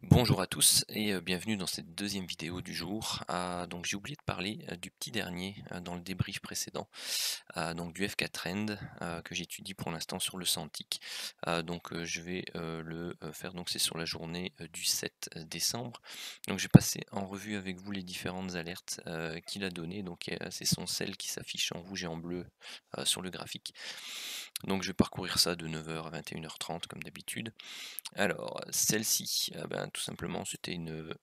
Bonjour à tous et bienvenue dans cette deuxième vidéo du jour. Donc j'ai oublié de parler du petit dernier dans le débrief précédent, donc du FK Trend que j'étudie pour l'instant sur le Santic. Je vais le faire, donc c'est sur la journée du 7 décembre. Donc j'ai passé en revue avec vous les différentes alertes qu'il a données. Donc ce sont celles qui s'affichent en rouge et en bleu sur le graphique. Donc je vais parcourir ça de 9h à 21h30 comme d'habitude. Alors, celle-ci, tout simplement, c'était une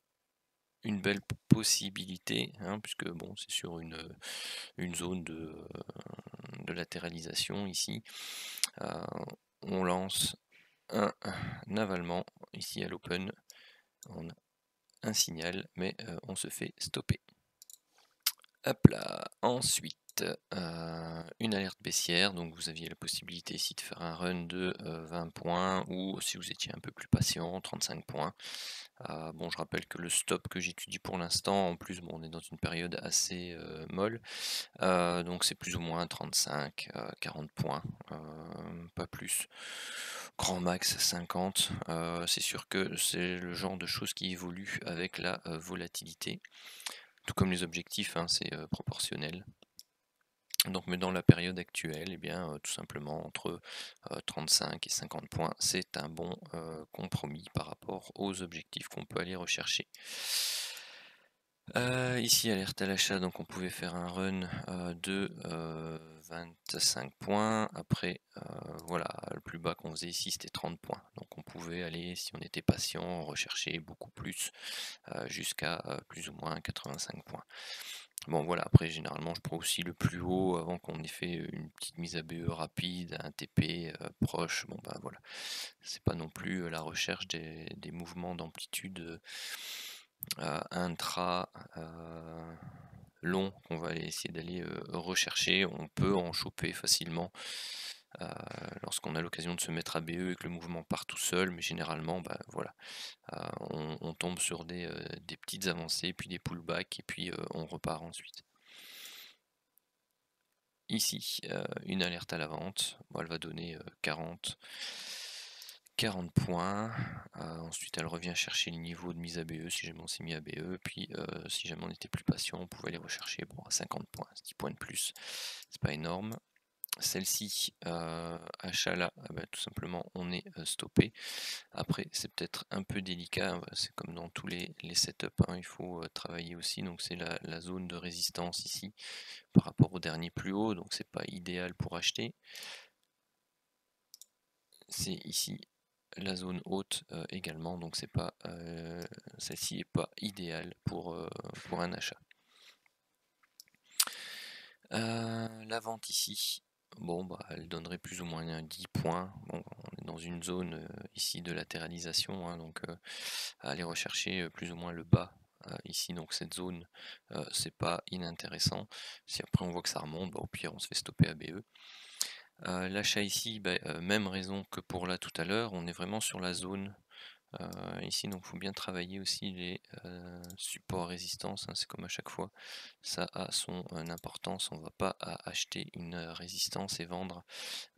belle possibilité, hein, puisque bon, c'est sur une zone de latéralisation ici. Euh, on lance un avalement ici à l'open. On a un signal, mais on se fait stopper. Hop là, ensuite, une alerte baissière, donc vous aviez la possibilité ici de faire un run de 20 points, ou si vous étiez un peu plus patient, 35 points. Bon, je rappelle que le stop que j'étudie pour l'instant, en plus, bon, on est dans une période assez molle, donc c'est plus ou moins 35, 40 points, pas plus. Grand max 50, c'est sûr que c'est le genre de choses qui évolue avec la volatilité. Tout comme les objectifs, hein, c'est proportionnel. Donc, mais dans la période actuelle, eh bien, tout simplement entre 35 et 50 points, c'est un bon compromis par rapport aux objectifs qu'on peut aller rechercher. Ici, alerte à l'achat, donc on pouvait faire un run de 25 points. Après, voilà, le plus bas qu'on faisait ici, c'était 30 points. Donc on pouvait aller, si on était patient, rechercher beaucoup plus, jusqu'à plus ou moins 85 points. Bon voilà, après généralement je prends aussi le plus haut avant qu'on ait fait une petite mise à BE rapide, un TP proche. Bon bah voilà, c'est pas non plus la recherche des mouvements d'amplitude intra long qu'on va essayer d'aller rechercher. On peut en choper facilement lorsqu'on a l'occasion de se mettre à BE et que le mouvement part tout seul, mais généralement bah voilà, on tombe sur des petites avancées, puis des pullbacks, et puis on repart ensuite. Ici, une alerte à la vente, bon, elle va donner 40 points. Ensuite, elle revient chercher le niveau de mise à BE si jamais on s'est mis à BE. Puis, si jamais on était plus patient, on pouvait aller rechercher à 50 points, 10 points de plus. C'est pas énorme. Celle-ci, achat là, tout simplement, on est stoppé. Après, c'est peut-être un peu délicat, hein, c'est comme dans tous les setups, hein, il faut travailler aussi. Donc, c'est la zone de résistance ici par rapport au dernier plus haut, donc c'est pas idéal pour acheter. C'est ici la zone haute également, donc c'est pas celle-ci est pas idéale pour un achat. La vente ici, bon bah elle donnerait plus ou moins 10 points. Bon, on est dans une zone ici de latéralisation, hein, donc aller rechercher plus ou moins le bas ici, donc cette zone, c'est pas inintéressant. Si après on voit que ça remonte, bah, au pire on se fait stopper à BE. L'achat ici, même raison que pour là tout à l'heure, on est vraiment sur la zone ici, donc il faut bien travailler aussi les supports résistance, hein, c'est comme à chaque fois, ça a son importance. On ne va pas acheter une résistance et vendre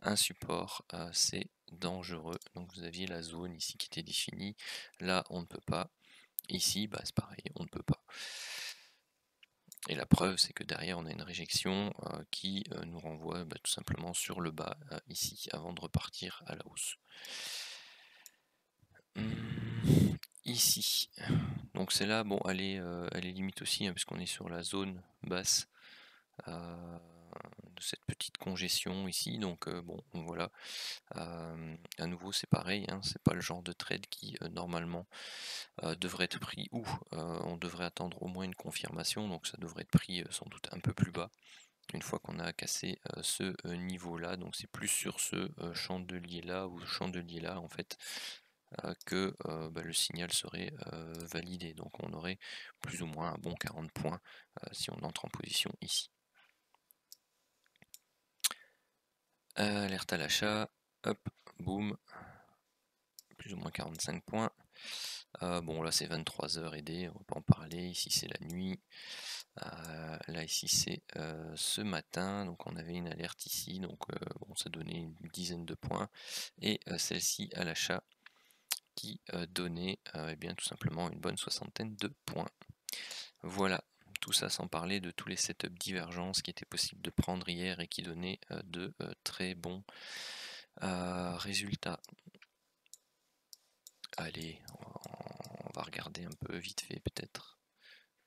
un support, c'est dangereux. Donc vous aviez la zone ici qui était définie, là on ne peut pas, ici c'est pareil, on ne peut pas. Et la preuve, c'est que derrière, on a une réjection qui nous renvoie tout simplement sur le bas ici, avant de repartir à la hausse. Ici, donc c'est là, bon, elle est limite aussi, hein, puisqu'on est sur la zone basse de cette petite congestion ici. Donc bon, voilà. À nouveau, c'est pareil, hein, c'est pas le genre de trade qui normalement devrait être pris, ou on devrait attendre au moins une confirmation, donc ça devrait être pris sans doute un peu plus bas une fois qu'on a cassé ce niveau là. Donc c'est plus sur ce chandelier là ou chandelier là en fait que le signal serait validé. Donc on aurait plus ou moins un bon 40 points si on entre en position ici. Alerte à l'achat, hop, boum, plus ou moins 45 points. Bon là c'est 23h aidé, on va pas en parler. Ici c'est la nuit. Là ici c'est ce matin, donc on avait une alerte ici, donc bon ça donnait une dizaine de points, et celle-ci à l'achat qui donnait eh bien tout simplement une bonne soixantaine de points. Voilà, tout ça sans parler de tous les setups divergences qui étaient possibles de prendre hier et qui donnaient de très bons résultats. Allez, on va regarder un peu vite fait peut-être.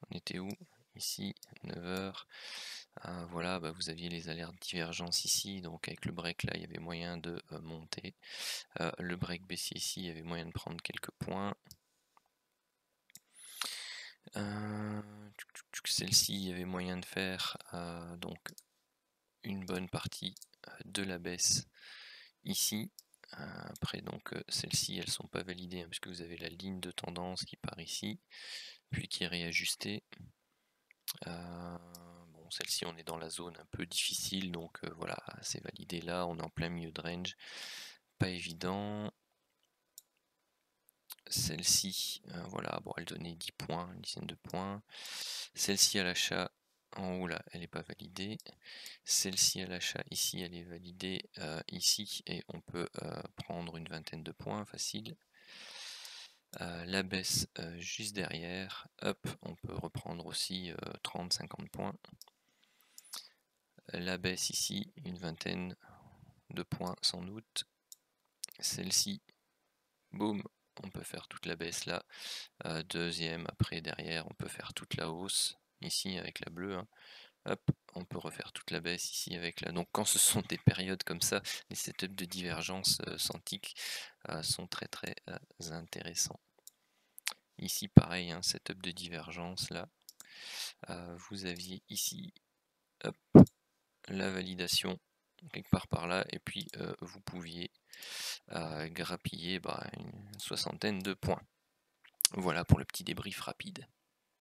On était où? Ici, 9h. Voilà, vous aviez les alertes divergence ici, donc avec le break là, il y avait moyen de monter. Le break baissier ici, il y avait moyen de prendre quelques points. Celle-ci, il y avait moyen de faire donc une bonne partie de la baisse ici. Après donc celles-ci elles sont pas validées hein, puisque vous avez la ligne de tendance qui part ici puis qui est réajustée. Bon, celle-ci on est dans la zone un peu difficile donc voilà, c'est validé là, on est en plein milieu de range, pas évident. Celle-ci voilà, bon elle donnait 10 points, une dizaine de points. Celle-ci à l'achat en haut là, elle n'est pas validée. Celle-ci à l'achat ici, elle est validée ici et on peut prendre une vingtaine de points facile. La baisse juste derrière, hop, on peut reprendre aussi 30-50 points. La baisse ici, une vingtaine de points sans doute. Celle-ci, boum, on peut faire toute la baisse là. Deuxième, après derrière, on peut faire toute la hausse ici avec la bleue. Hein. Hop, on peut refaire toute la baisse ici avec la... Donc quand ce sont des périodes comme ça, les setups de divergence sans tick sont très intéressants. Ici pareil, un setup de divergence là. Vous aviez ici hop, la validation quelque part par là et puis vous pouviez grappiller une soixantaine de points. Voilà pour le petit débrief rapide.